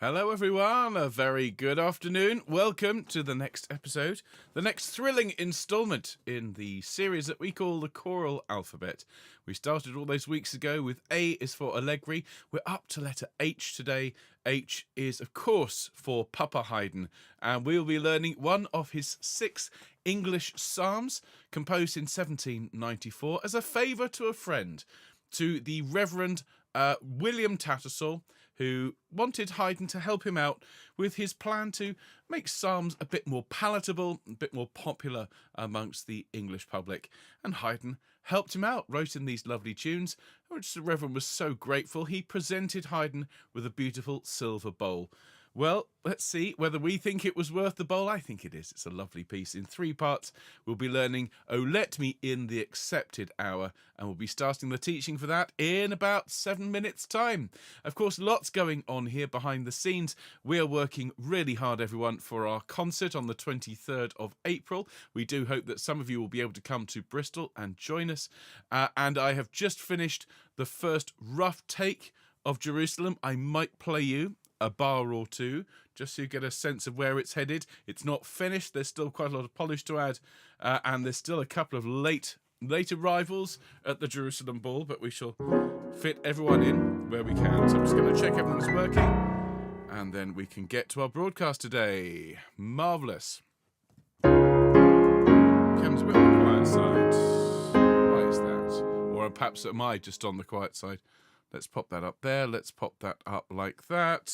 Hello everyone, a very good afternoon. Welcome to the next episode, the next thrilling instalment in the series that we call the Choral Alphabet. We started all those weeks ago with A is for Allegri. We're up to letter H today. H is, of course, for Papa Haydn, and we'll be learning one of his 6 English psalms composed in 1794 as a favour to a friend, to the Reverend William Tattersall, who wanted Haydn to help him out with his plan to make psalms a bit more palatable, a bit more popular amongst the English public. And Haydn helped him out, wrote in these lovely tunes, which the Reverend was so grateful, he presented Haydn with a beautiful silver bowl. Well, let's see whether we think it was worth the bowl. I think it is. It's a lovely piece. In 3 parts, we'll be learning Oh Let Me in the Accepted Hour, and we'll be starting the teaching for that in about 7 minutes' time. Of course, lots going on here behind the scenes. We are working really hard, everyone, for our concert on the 23rd of April. We do hope that some of you will be able to come to Bristol and join us. And I have just finished the first rough take of Jerusalem. I might play you a bar or two, just so you get a sense of where it's headed. It's not finished. There's still quite a lot of polish to add, and there's still a couple of late arrivals at the Jerusalem Ball, but we shall fit everyone in where we can. So I'm just going to check everything's working, and then we can get to our broadcast today. Marvellous. Comes a bit on the quiet side. Why is that? Or perhaps am I just on the quiet side? Let's pop that up there. Let's pop that up like that.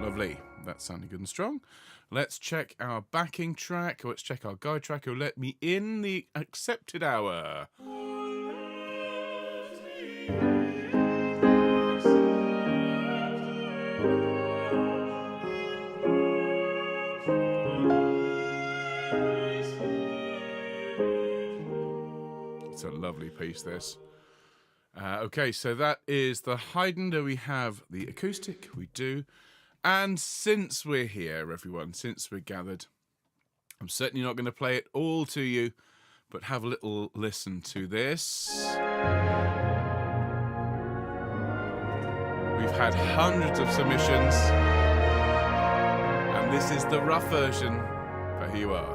Lovely. That's sounding good and strong. Let's check our backing track. Let's check our guide track. Oh, Let Me in the Accepted Hour. It's a lovely piece, this. Okay, so that is the Haydn. Do we have the acoustic? We do. And since we're here, everyone, since we're gathered, I'm certainly not going to play it all to you, but have a little listen to this. We've had hundreds of submissions, and this is the rough version, but here you are.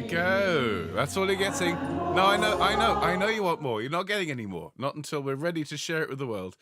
Go. That's all you're getting. No, I know you want more. You're not getting any more. Not until we're ready to share it with the world.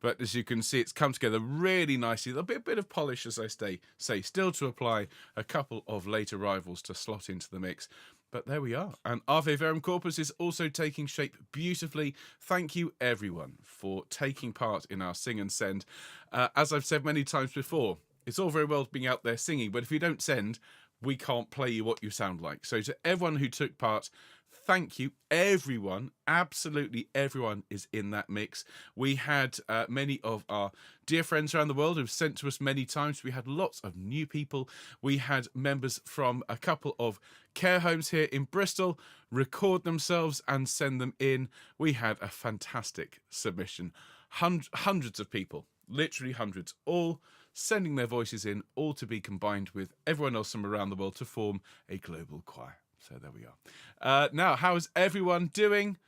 But as you can see, it's come together really nicely. There'll be a bit of polish, as I say, still to apply, a couple of late arrivals to slot into the mix. But there we are. And Ave Verum Corpus is also taking shape beautifully. Thank you, everyone, for taking part in our Sing and Send. As I've said many times before, it's all very well being out there singing, but if you don't send, we can't play you what you sound like. So to everyone who took part, thank you. Everyone, absolutely everyone is in that mix. We had many of our dear friends around the world who've sent to us many times. We had lots of new people. We had members from a couple of care homes here in Bristol record themselves and send them in. We had a fantastic submission. Hundreds of people, literally hundreds, all sending their voices in, all to be combined with everyone else from around the world to form a global choir. So there we are. Now, how is everyone doing?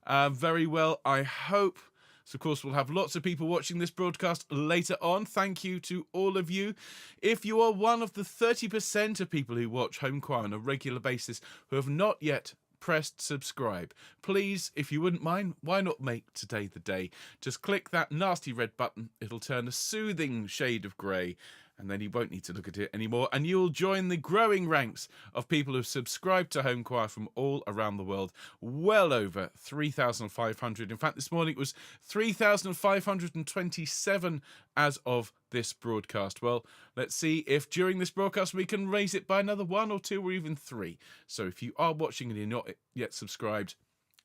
Very well, I hope. So, of course, we'll have lots of people watching this broadcast later on. Thank you to all of you. If you are one of the 30% of people who watch Homechoir on a regular basis who have not yet pressed subscribe, please, if you wouldn't mind, why not make today the day? Just click that nasty red button. It'll turn a soothing shade of grey, and then you won't need to look at it anymore, and you'll join the growing ranks of people who've subscribed to Homechoir from all around the world. Well over 3,500. In fact, this morning it was 3,527 as of this broadcast. Well, let's see if during this broadcast we can raise it by another 1 or 2 or even 3. So if you are watching and you're not yet subscribed,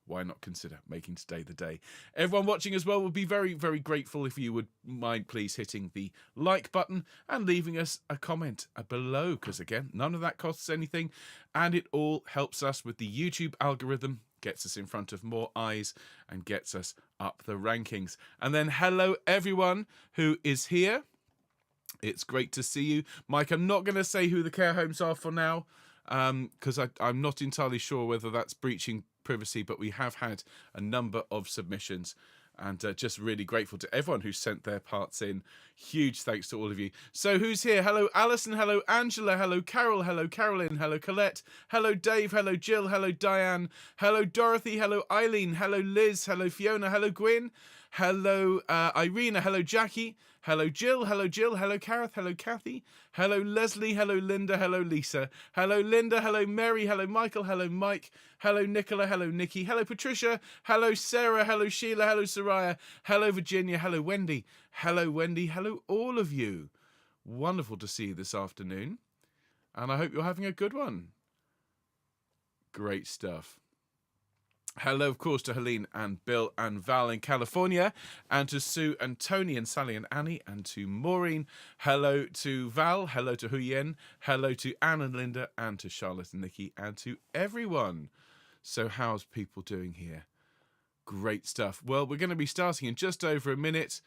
why not consider making today the day? Everyone watching as well would be very, very grateful if you would mind please hitting the like button and leaving us a comment below, because again, none of that costs anything and it all helps us with the YouTube algorithm gets us in front of more eyes and gets us up the rankings. And then hello everyone who is here. It's great to see you. Mike, I'm not going to say who the care homes are for now, because I'm not entirely sure whether that's breaching privacy, but we have had a number of submissions, and just really grateful to everyone who sent their parts in. Huge thanks to all of you. So who's here? Hello Alison, hello Angela, hello Carol, hello Carolyn, hello Colette, hello Dave, hello Jill, hello Diane, hello Dorothy, hello Eileen, hello Liz, hello Fiona, hello Gwyn, hello Irina, hello Jackie, hello Jill, hello Gareth, hello Kathy, hello Leslie, hello Linda, hello Lisa, hello Linda, hello Mary, hello Michael, hello Mike, hello Nicola, hello Nikki, hello Patricia, hello Sarah, hello Sheila, hello Soraya, hello Virginia, hello Wendy, hello all of you. Wonderful to see you this afternoon, and I hope you're having a good one. Great stuff. Hello, of course, to Helene and Bill and Val in California, and to Sue and Tony and Sally and Annie, and to Maureen. Hello to Val, hello to Huyen, hello to Anne and Linda, and to Charlotte and Nikki, and to everyone. So how's people doing here? Great stuff. Well, we're going to be starting in just over a minute.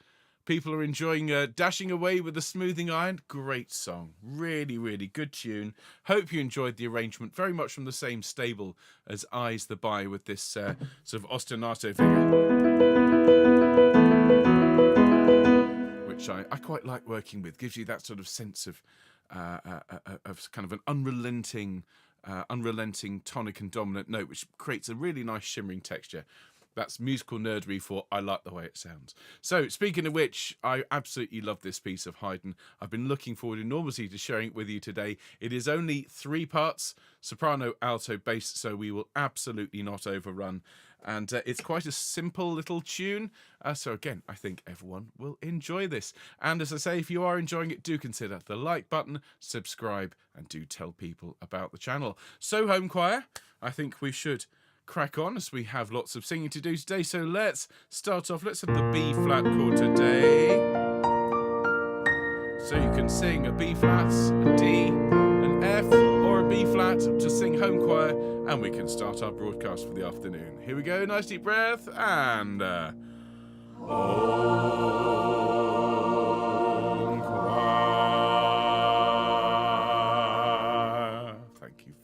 People are enjoying Dashing Away with the Smoothing Iron. Great song. Really, really good tune. Hope you enjoyed the arrangement. Very much from the same stable as Eyes the Buy, with this sort of ostinato figure, which I quite like working with. Gives you that sort of sense of kind of an unrelenting tonic and dominant note, which creates a really nice shimmering texture. That's musical nerdery for I like the way it sounds. So, speaking of which, I absolutely love this piece of Haydn. I've been looking forward enormously to sharing it with you today. It is only 3 parts, soprano, alto, bass, so we will absolutely not overrun. And it's quite a simple little tune. So again, I think everyone will enjoy this. And as I say, if you are enjoying it, do consider the like button, subscribe, and do tell people about the channel. So, Homechoir, I think we should crack on, as we have lots of singing to do today. So let's start off. Let's have the B flat chord today. So you can sing a B flat, a D, an F, or a B flat to sing Homechoir, and we can start our broadcast for the afternoon. Here we go. Nice deep breath, and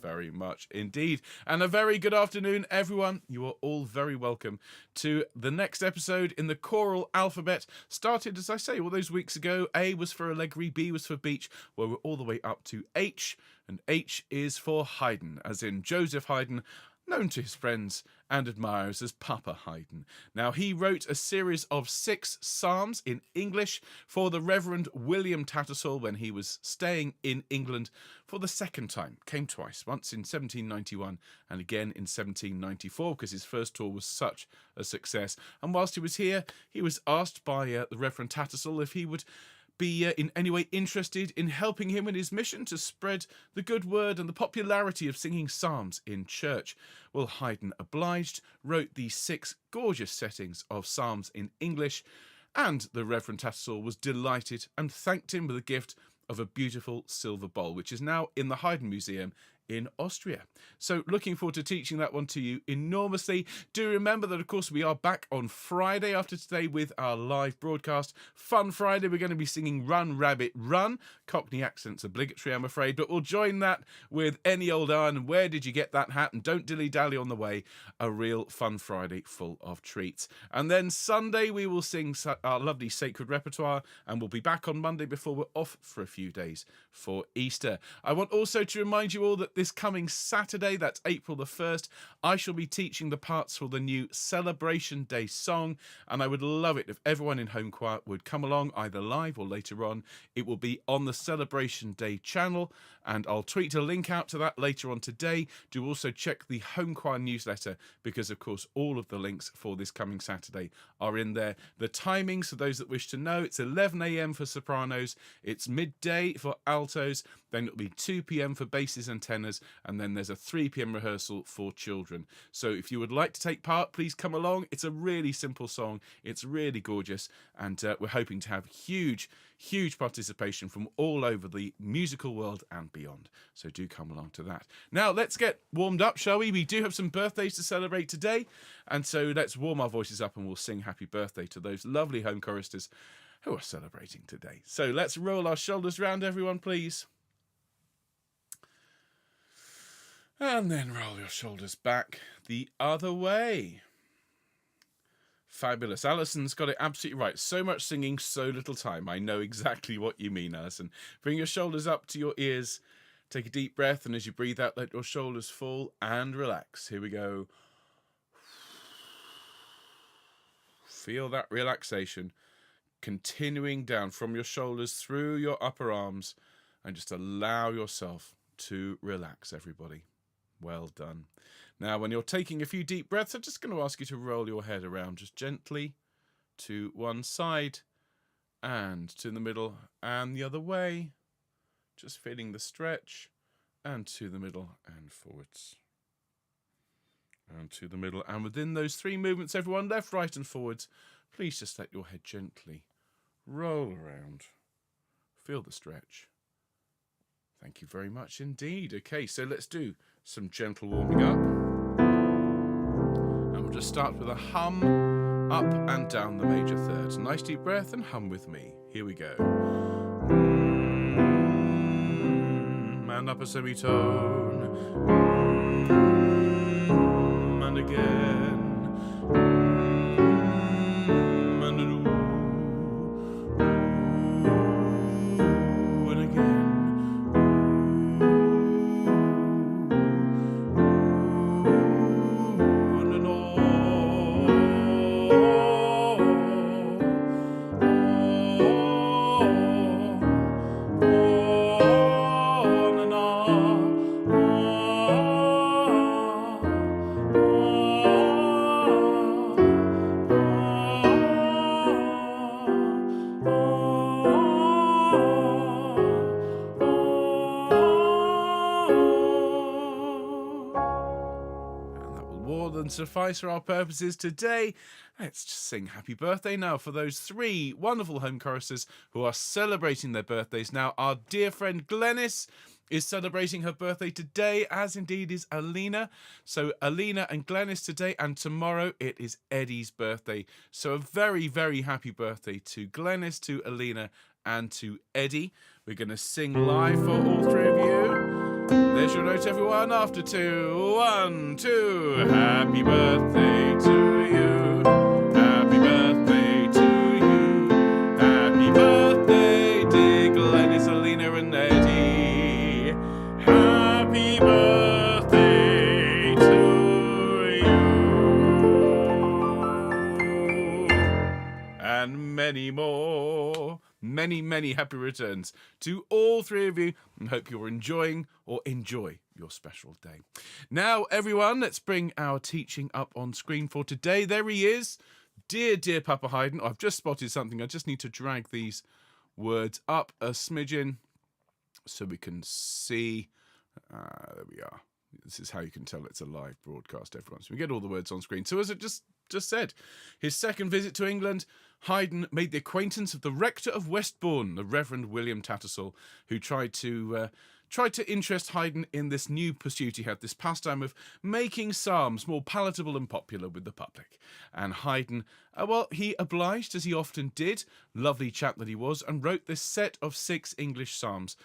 very much indeed. And a very good afternoon, everyone. You are all very welcome to the next episode in the choral alphabet. Started, as I say, all those weeks ago. A was for Allegri, B was for Beach, where we're all the way up to H, and H is for Haydn, as in Joseph Haydn, known to his friends and admirers as Papa Haydn. Now, he wrote a series of 6 psalms in English for the Reverend William Tattersall when he was staying in England for the second time. Came twice, once in 1791 and again in 1794, because his first tour was such a success. And whilst he was here, he was asked by the Reverend Tattersall if he would be in any way interested in helping him in his mission to spread the good word and the popularity of singing psalms in church. Well, Haydn obliged, wrote these 6 gorgeous settings of psalms in English, and the Reverend Tattersall was delighted and thanked him with a gift of a beautiful silver bowl, which is now in the Haydn Museum in Austria. So looking forward to teaching that one to you enormously. Do remember that, of course, we are back on Friday after today with our live broadcast. Fun Friday. We're going to be singing Run Rabbit Run. Cockney accent's obligatory, I'm afraid, but we'll join that with Any Old Iron and Where Did You Get That Hat, and Don't Dilly Dally on the Way. A real fun Friday full of treats. And then Sunday we will sing our lovely sacred repertoire, and we'll be back on Monday before we're off for a few days for Easter. I want also to remind you all that this coming Saturday, that's April the 1st, I shall be teaching the parts for the new Celebration Day song, and I would love it if everyone in Homechoir would come along, either live or later on. It will be on the Celebration Day channel, and I'll tweet a link out to that later on today. Do also check the Homechoir newsletter, because of course all of the links for this coming Saturday are in there. The timings, for those that wish to know, it's 11 a.m. for sopranos, it's midday for altos, then it'll be 2 p.m. for basses and tenors, tenors, and then there's a 3 p.m. rehearsal for children. So if you would like to take part, please come along. It's a really simple song. It's really gorgeous, and we're hoping to have huge participation from all over the musical world and beyond. So do come along to that. Now let's get warmed up, shall we? We do have some birthdays to celebrate today, and so let's warm our voices up and we'll sing happy birthday to those lovely home choristers who are celebrating today. So let's roll our shoulders round, everyone, please. And then roll your shoulders back the other way. Fabulous. Alison's got it absolutely right. So much singing, so little time. I know exactly what you mean, Alison. Bring your shoulders up to your ears. Take a deep breath, and as you breathe out, let your shoulders fall and relax. Here we go. Feel that relaxation continuing down from your shoulders through your upper arms, and just allow yourself to relax, everybody. Well done. Now, when you're taking a few deep breaths, I'm just going to ask you to roll your head around just gently to one side and to the middle and the other way. Just feeling the stretch, and to the middle and forwards. And to the middle. And within those 3 movements, everyone, left, right and forwards, please just let your head gently roll around. Feel the stretch. Thank you very much indeed. Okay, so let's do some gentle warming up. And we'll just start with a hum up and down the major third. Nice deep breath and hum with me. Here we go. And upper semitone. And again. And an ooh. And again. And an oh. Suffice for our purposes today. Let's just sing happy birthday now for those 3 wonderful home choristers who are celebrating their birthdays. Now, our dear friend Glenys is celebrating her birthday today, as indeed is Alina. So Alina and Glenys today, and tomorrow it is Eddie's birthday. So a very, very happy birthday to Glenys, to Alina, and to Eddie. We're going to sing live for all 3 of you. There's your note, everyone. After 2, 1, 2. Happy birthday to you. Happy birthday to you. Happy birthday, dear Glenys, Alina, and Eddie. Happy birthday to you. And many more. Many happy returns to all 3 of you, and hope you're enjoying or enjoy your special day. Now, everyone, let's bring our teaching up on screen for today. There he is, dear Papa Haydn. I've just spotted something. I just need to drag these words up a smidgen so we can see. There we are. This is how you can tell it's a live broadcast, everyone. So we get all the words on screen. So as I just said, his second visit to England, Haydn made the acquaintance of the rector of Westbourne, the Reverend William Tattersall, who tried to interest Haydn in this new pursuit he had, this pastime of making psalms more palatable and popular with the public. And Haydn, he obliged, as he often did, lovely chap that he was, and wrote this set of 6 English psalms.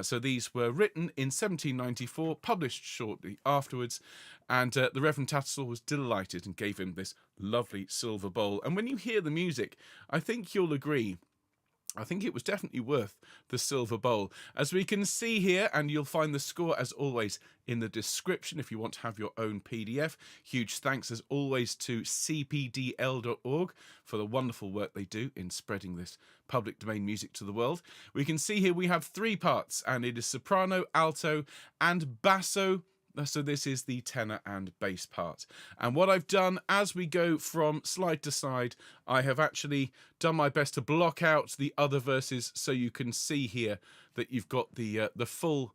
So these were written in 1794, published shortly afterwards, and the Reverend Tattersall was delighted and gave him this lovely silver bowl. And when you hear the music, I think you'll agree, I think it was definitely worth the silver bowl. As we can see here, and you'll find the score, as always, in the description if you want to have your own PDF. Huge thanks, as always, to cpdl.org for the wonderful work they do in spreading this public domain music to the world. We can see here we have 3 parts, and it is soprano, alto, and basso. So this is the tenor and bass part. And what I've done as we go from slide to side, I have actually done my best to block out the other verses so you can see here that you've got the full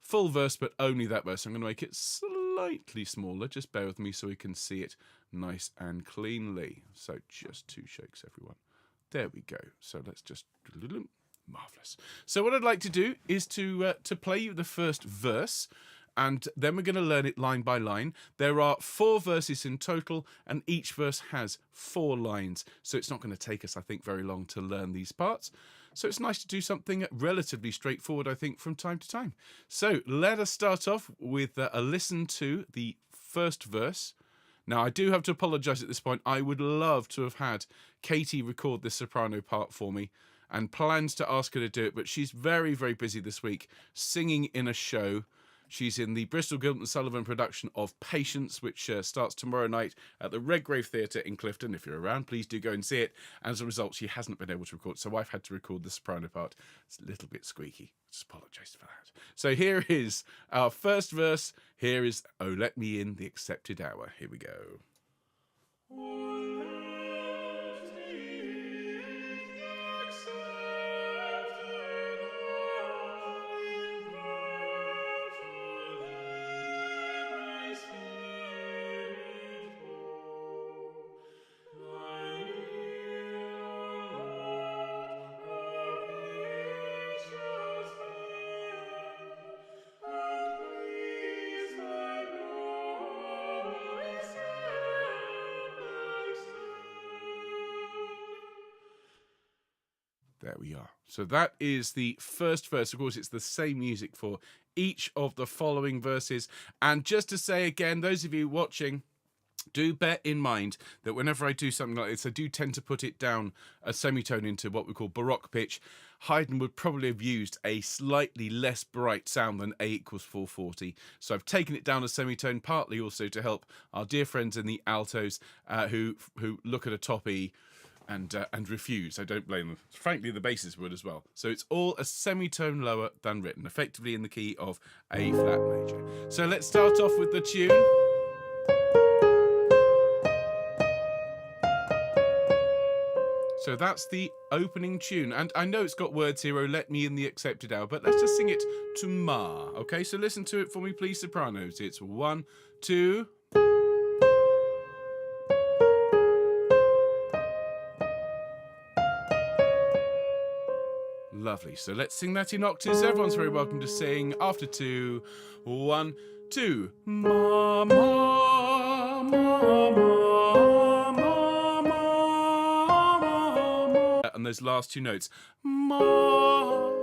full verse, but only that verse. I'm going to make it slightly smaller. Just bear with me so we can see it nice and cleanly. So just 2 shakes, everyone. There we go. So let's just... Marvellous. So what I'd like to do is to play you the first verse, and then we're going to learn it line by line. There are 4 verses in total, and each verse has 4 lines. So it's not going to take us, I think, very long to learn these parts. So it's nice to do something relatively straightforward, I think, from time to time. So let us start off with a listen to the first verse. Now, I do have to apologise at this point. I would love to have had Katie record this soprano part for me, and plans to ask her to do it, but she's very, very busy this week singing in a show. She's in the Bristol Guild and Sullivan production of Patience, which starts tomorrow night at the Redgrave Theatre in Clifton. If you're around, please do go and see it. As a result, she hasn't been able to record, so I've had to record the soprano part. It's a little bit squeaky. Just apologise for that. So here is our first verse. Here is Oh Let Me In the Accepted Hour. Here we go. There we are. So that is the first verse. Of course, it's the same music for each of the following verses. And just to say again, those of you watching, do bear in mind that whenever I do something like this, I do tend to put it down a semitone into what we call baroque pitch. Haydn would probably have used a slightly less bright sound than A equals 440. So I've taken it down a semitone, partly also to help our dear friends in the altos who look at a top E and refuse. I don't blame them. Frankly, the basses would as well. So it's all a semitone lower than written, effectively in the key of A flat major. So let's start off with the tune. So that's the opening tune. And I know it's got words here, Oh Let Me In the Accepted Hour, but let's just sing it to Ma. Okay, so listen to it for me, please, sopranos. It's 1, 2... Lovely. So let's sing that in octaves. Everyone's very welcome to sing after 2. 1, 2. Ma, ma, ma, ma, ma, ma, ma. And those last 2 notes. Ma.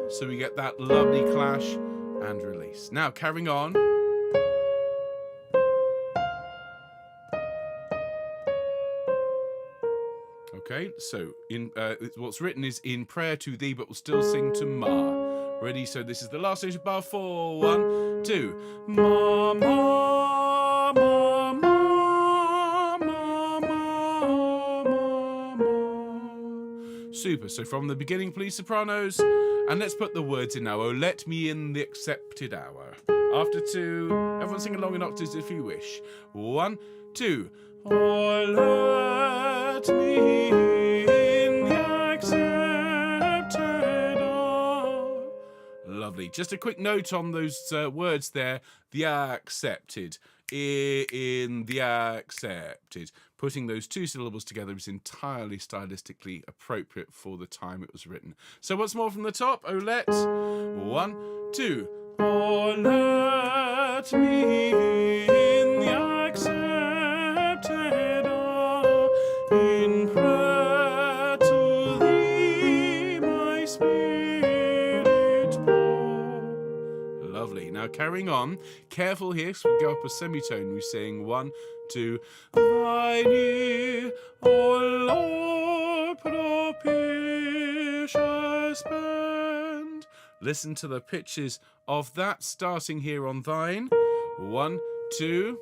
So we get that lovely clash and release. Now, carrying on. Okay, so what's written is in prayer to thee, but we'll still sing to Ma. Ready? So this is the last stage of bar 4. 1, 2. Ma, ma, ma, ma, ma, ma, ma, ma. Super. So from the beginning, please, sopranos. And let's put the words in now. Oh, let me in the accepted hour. After 2, everyone sing along in octaves if you wish. 1, 2. Oh, let me in the accepted hour. Lovely. Just a quick note on those words there. The accepted. In the accepted. Putting those 2 syllables together is entirely stylistically appropriate for the time it was written. So once more from the top. Oh, let. 1, 2. Oh, let me in the accepted hour, in prayer to thee my spirit pour. Lovely. Now carrying on, careful here, so we go up a semitone. We sing 1, 2. Thine ear, O Lord, propitious bend. Listen to the pitches of that, starting here on thine. 1, 2.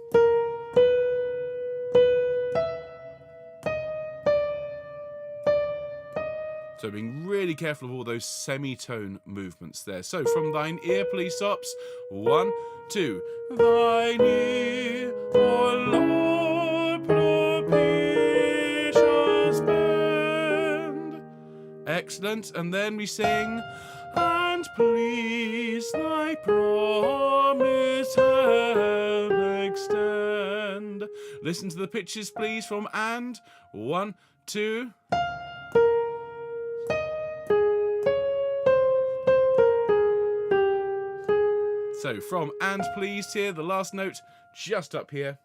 So being really careful of all those semitone movements there. So from thine ear, please, sops. 1, 2. Thine ear, O Lord, propitious bend. Excellent. And then we sing, and please thy promise help extend. Listen to the pitches, please, from and. 1, 2. So from and pleased here, the last note just up here.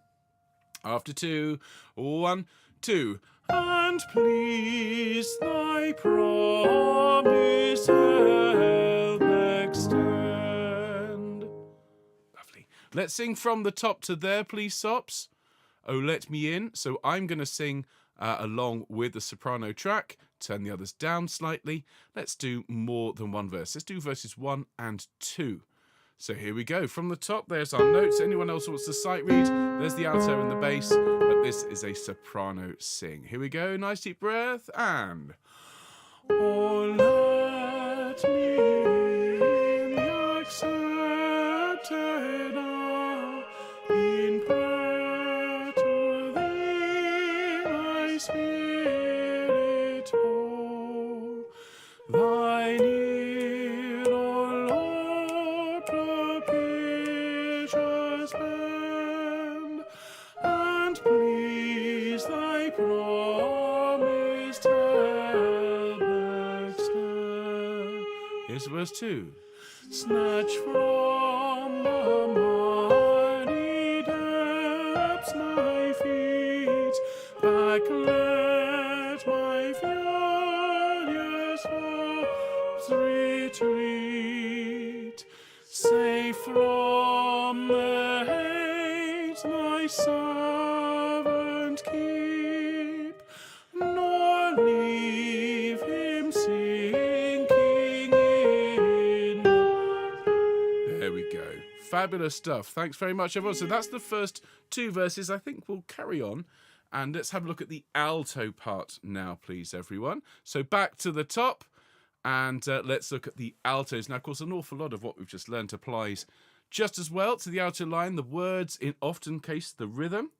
After 2, 1, 2. And please thy promise help extend. Lovely. Let's sing from the top to there, please, Sops. Oh, let me in. So I'm going to sing along with the soprano track. Turn the others down slightly. Let's do more than one verse. Let's do verses 1 and 2. So here we go. From the top, there's our notes. Anyone else wants to sight read? There's the alto and the bass, but this is a soprano sing. Here we go. Nice deep breath and... Oh, let me in the accepted hour, in prayer to thee, my spirit hold. Thine ear, O Lord, propitious bend, and please thy promised help extend. Here's verse 2. Snatch from the mighty depths my feet, back let my furious hopes retreat. Safe from the hate thy servant keep, nor leave him sinking in. There we go. Fabulous stuff. Thanks very much, everyone. So that's the first 2 verses. I think we'll carry on. And let's have a look at the alto part now, please, everyone. So back to the top. And let's look at the altos. Now, of course, an awful lot of what we've just learned applies just as well to the alto line. The words, in often case, the rhythm.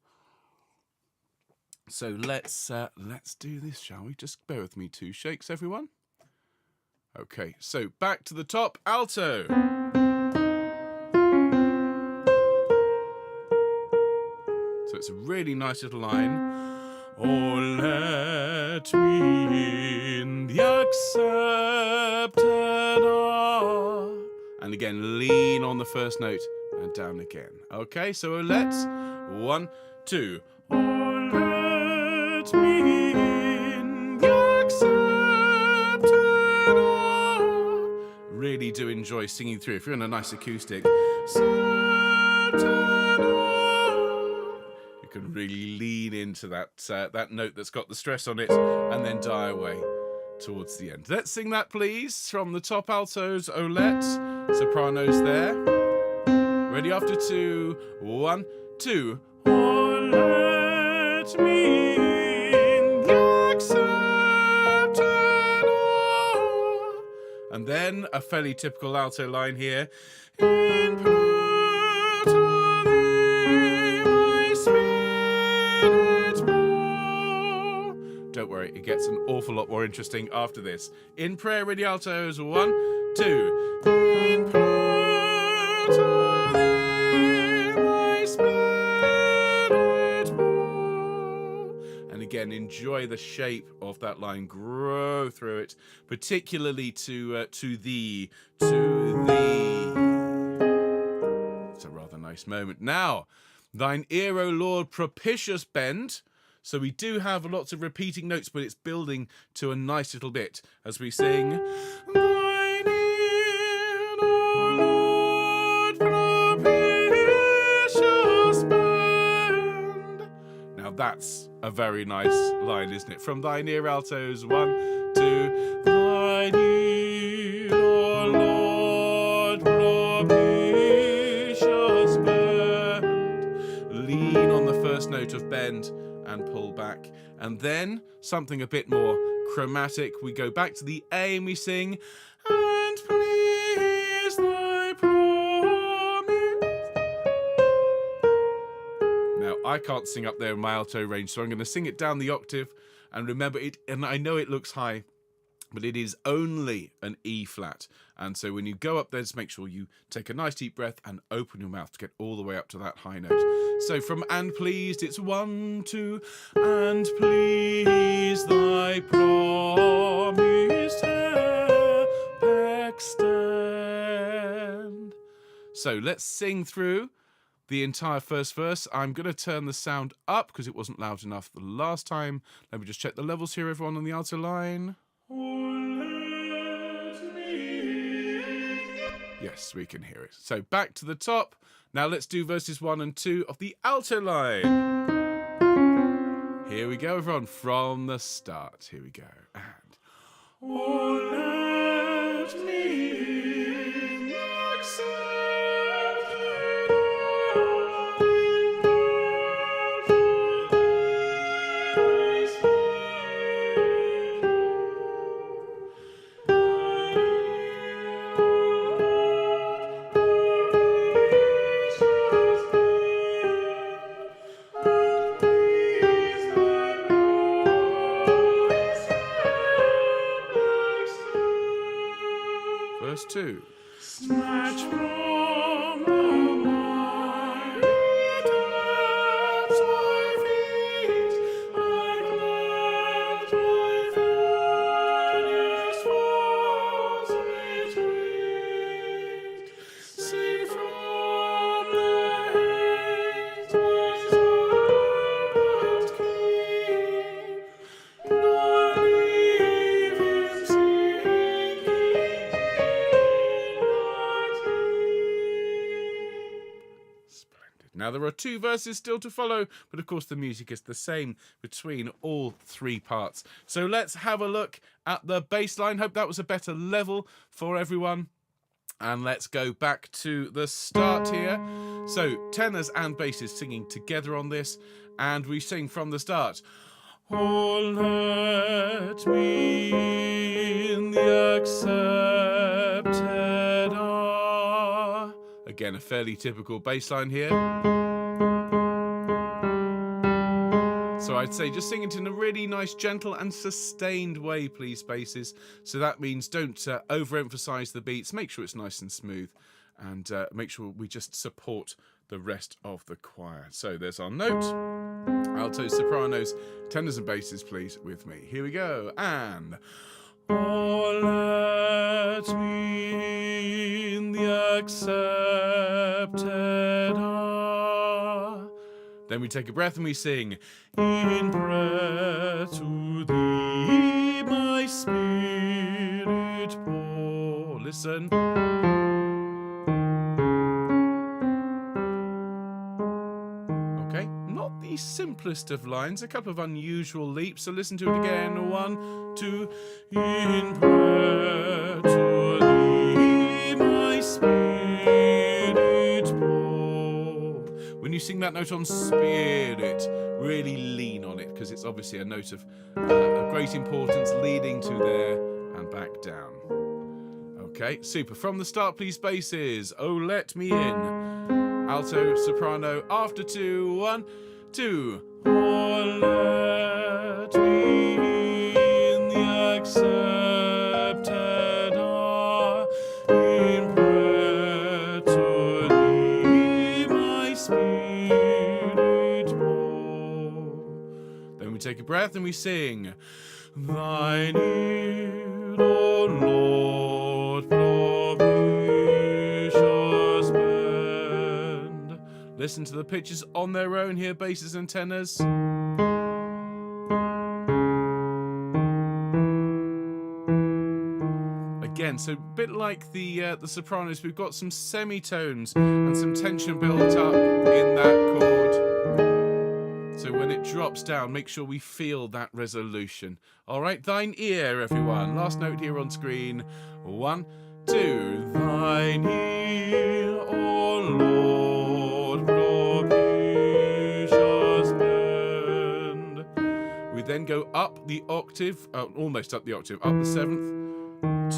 So let's do this, shall we? Just bear with me 2 shakes, everyone. Okay, so back to the top, alto. So it's a really nice little line. Oh, let me in the accepted hour. And again, lean on the first note and down again. Okay, so let's 1, 2. Oh, let me in the accepted hour. Really do enjoy singing through. If you're in a nice acoustic, accepted hour, can really lean into that that note that's got the stress on it and then die away towards the end. Let's sing that, please, from the top altos, Olette, sopranos there. Ready after 2, 1, 2. Oh, let me in the accepted hour. And then a fairly typical alto line here. In prayer to thee, my spirit. Don't worry, it gets an awful lot more interesting after this. In prayer, ready altos, 1, 2. In prayer to thee, my spirit more. And again, enjoy the shape of that line, grow through it, particularly to thee, to thee. It's a rather nice moment. Now, thine ear, O Lord, propitious bend. So we do have lots of repeating notes, but it's building to a nice little bit as we sing. Thine ear, O Lord, propitious bend. Now that's a very nice line, isn't it? From thine ear, altos, 1, 2. Thine ear, O Lord, propitious bend. Lean on the first note of bend and pull back, and then something a bit more chromatic. We go back to the A and we sing, and please thy promise. Now I can't sing up there in my alto range, so I'm going to sing it down the octave, and remember it, and I know it looks high, but it is only an E flat. And so when you go up there, just make sure you take a nice deep breath and open your mouth to get all the way up to that high note. So from and pleased, it's 1, 2, and please thy promised help extend. So let's sing through the entire first verse. I'm going to turn the sound up because it wasn't loud enough the last time. Let me just check the levels here, everyone on the alto line. Yes, we can hear it. So back to the top. Now let's do verses 1 and 2 of the alto line. Here we go, everyone, from the start. Here we go. And oh, let me accept. Verse 2. Snatch from the mighty depths my feet, like that my failures falls retreat. Sing from the haze my servant keep, nor leave him sinking. Now there are 2 verses still to follow, but of course the music is the same between all 3 parts. So let's have a look at the bass line. Hope that was a better level for everyone. And let's go back to the start here. So tenors and basses singing together on this, and we sing from the start. Oh, let me in the accepted hour. Again, a fairly typical bass line here. So I'd say just sing it in a really nice, gentle and sustained way, please, basses. So that means don't overemphasize the beats. Make sure it's nice and smooth, and make sure we just support the rest of the choir. So there's our note. Altos, sopranos, tenors and basses, please, with me. Here we go. And oh, let me in the accepted hour. Then we take a breath and we sing, in prayer to thee my spirit pour. Listen. Okay, not the simplest of lines, a couple of unusual leaps, so listen to it again. 1, 2, in prayer to thee my spirit pour. When you sing that note on spirit, really lean on it, because it's obviously a note of great importance, leading to there and back down. Okay, super. From the start, please, basses. Oh, let me in. Alto, soprano, after 2, 1, 2. Oh, let me in the accepted hour, in prayer to thee my spirit pour. Then we take a breath and we sing, thine ear, O Lord, propitious bend. Listen to the pitches on their own here, basses and tenors. Again, so a bit like the sopranos, we've got some semitones and some tension built up in that chord. So when it drops down, make sure we feel that resolution. All right, thine ear, everyone. Last note here on screen. 1, 2. Thine ear, O Lord, propitious bend. We then go up the octave, almost up the octave, up the 7th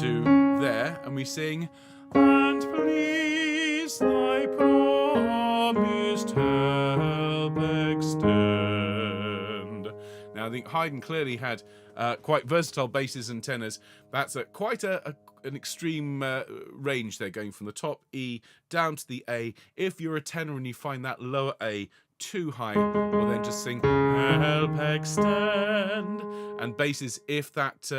to there, and we sing, and please thy promised help extend. Now Now, I think Haydn clearly had quite versatile basses and tenors. That's quite an extreme range there, going from the top E down to the A. If you're a tenor and you find that lower A too high, well then just sing help extend. And basses, if that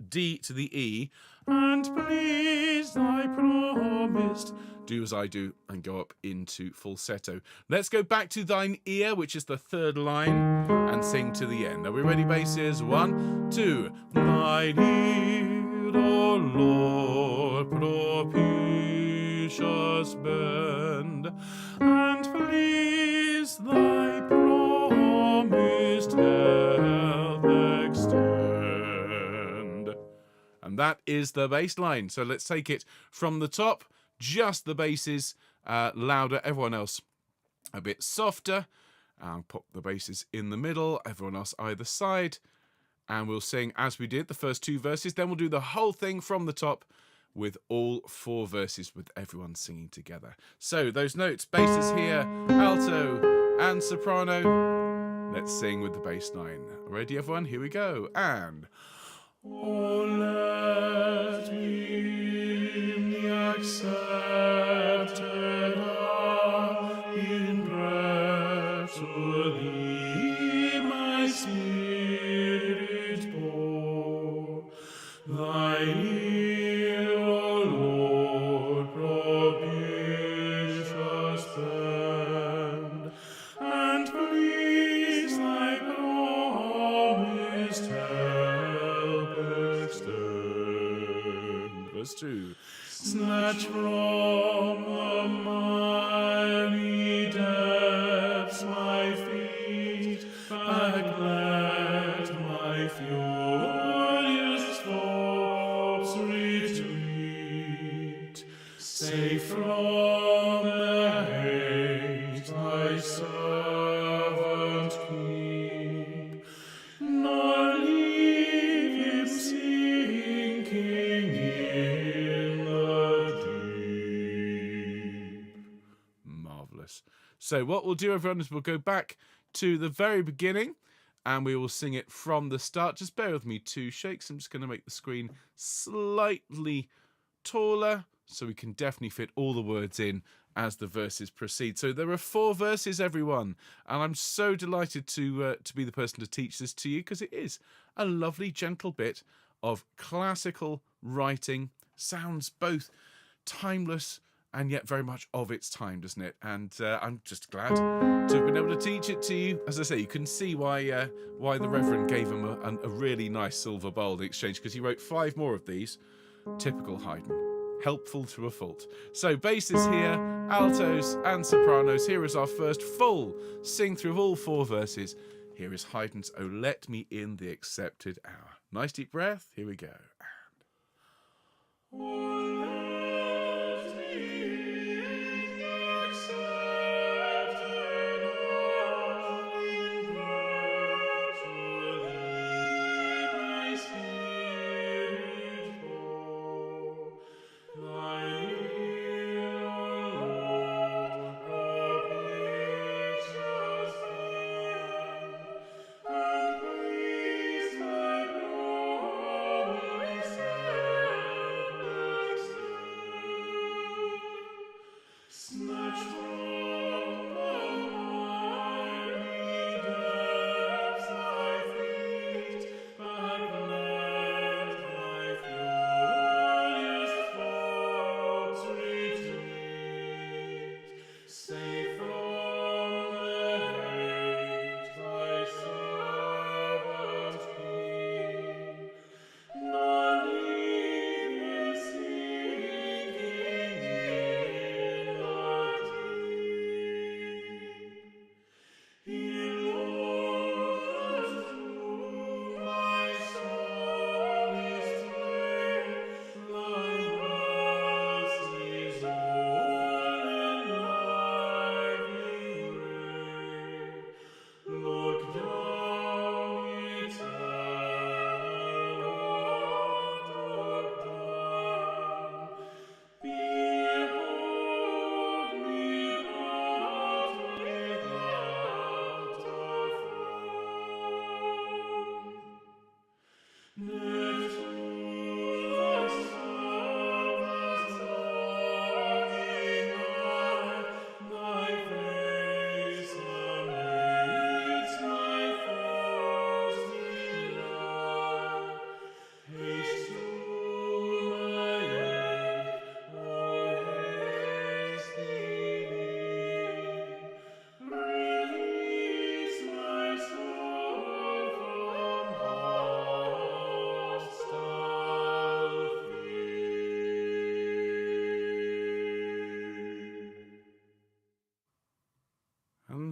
D to the E, and please thy promised, do as I do and go up into falsetto. Let's go back to thine ear, which is the third line, and sing to the end. Are we ready, basses? 1, 2. Thine ear, O Lord, propitious bend, and please thy promised help extend. And that is the bass line. So let's take it from the top. Just the basses louder, everyone else a bit softer. I'll pop the basses in the middle, everyone else either side. And we'll sing as we did the first 2 verses. Then we'll do the whole thing from the top with all 4 verses with everyone singing together. So those notes, basses here, alto and soprano. Let's sing with the bass line. Ready, everyone? Here we go. And oh, let me be accepted in breath to thee, my spirit bore. Thine ear, O Lord, propitious bend, and please thy promised help extend. Verse 2. Snatch from the miry depths my feet, back let my furious thoughts retreat. Safe from the hate thy servant keep, nor leave him sinking in the deep. Marvellous. So what we'll do, everyone, is we'll go back to the very beginning and we will sing it from the start. Just bear with me 2 shakes. I'm just going to make the screen slightly taller so we can definitely fit all the words in as the verses proceed. So there are 4 verses, everyone, and I'm so delighted to be the person to teach this to you, because it is a lovely, gentle bit of classical writing. Sounds both timeless and yet very much of its time, doesn't it? And I'm just glad to have been able to teach it to you. As I say, you can see why the Reverend gave him a really nice silver bowl in exchange, because he wrote 5 more of these. Typical Haydn. Helpful to a fault. So basses here, altos and sopranos. Here is our first full sing through of all 4 verses. Here is Haydn's "O Let Me In the Accepted Hour." Nice deep breath. Here we go.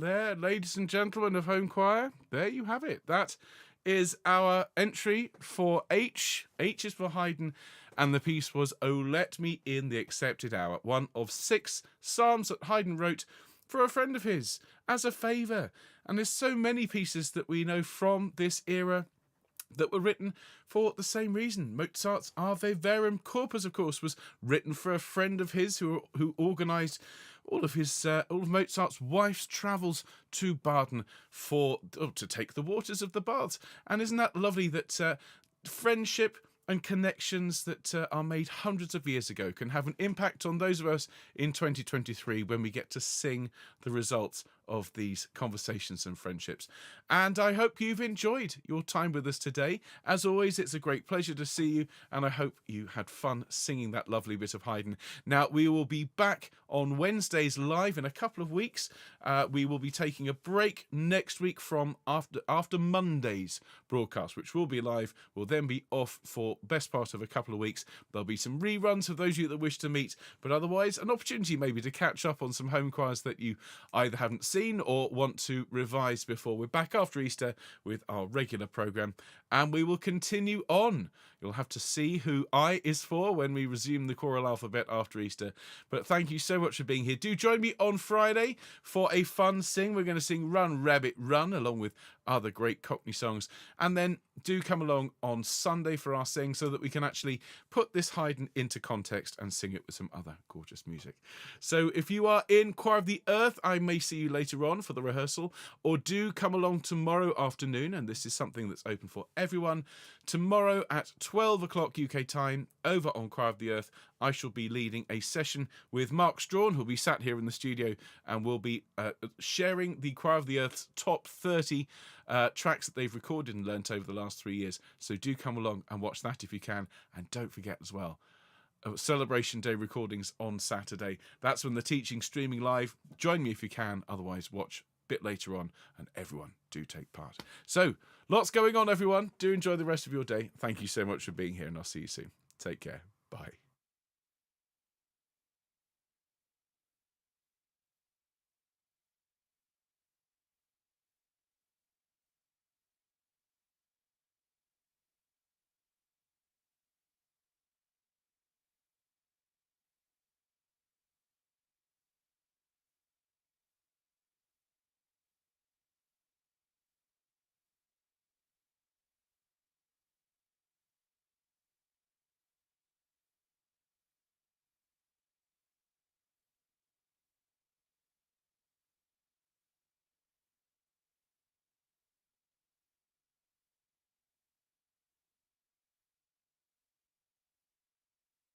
And there, ladies and gentlemen of Homechoir, there you have it. That is our entry for H. H is for Haydn, and the piece was "Oh Let Me In the Accepted Hour," one of 6 psalms that Haydn wrote for a friend of his as a favour. And there's so many pieces that we know from this era that were written for the same reason. Mozart's Ave Verum Corpus, of course, was written for a friend of his who organised all of Mozart's wife's travels to Baden to take the waters of the baths. And isn't that lovely that friendship and connections that are made hundreds of years ago can have an impact on those of us in 2023 when we get to sing the results of these conversations and friendships. And I hope you've enjoyed your time with us today. As always, it's a great pleasure to see you, and I hope you had fun singing that lovely bit of Haydn. Now, we will be back on Wednesdays live in a couple of weeks. We will be taking a break next week from after Monday's broadcast, which will be live. We'll then be off for best part of a couple of weeks. There'll be some reruns for those of you that wish to meet, but otherwise an opportunity maybe to catch up on some home choirs that you either haven't seen or want to revise before we're back after Easter with our regular programme. And we will continue on. You'll have to see who I is for when we resume the choral alphabet after Easter. But thank you so much for being here. Do join me on Friday for a fun sing. We're going to sing Run Rabbit Run along with other great Cockney songs. And then do come along on Sunday for our sing so that we can actually put this Haydn into context and sing it with some other gorgeous music. So if you are in Choir of the Earth, I may see you later on for the rehearsal, or do come along tomorrow afternoon, and this is something that's open for everyone. Tomorrow at 12 o'clock UK time over on Choir of the Earth, I shall be leading a session with Mark Strawn, who'll be sat here in the studio, and we'll be sharing the Choir of the Earth's top 30 tracks that they've recorded and learnt over the last 3 years. So do come along and watch that if you can. And don't forget as well, Celebration Day recordings on Saturday. That's when the teaching's streaming live. Join me if you can. Otherwise, watch a bit later on, and everyone do take part. So, lots going on, everyone. Do enjoy the rest of your day. Thank you so much for being here, and I'll see you soon. Take care. Bye.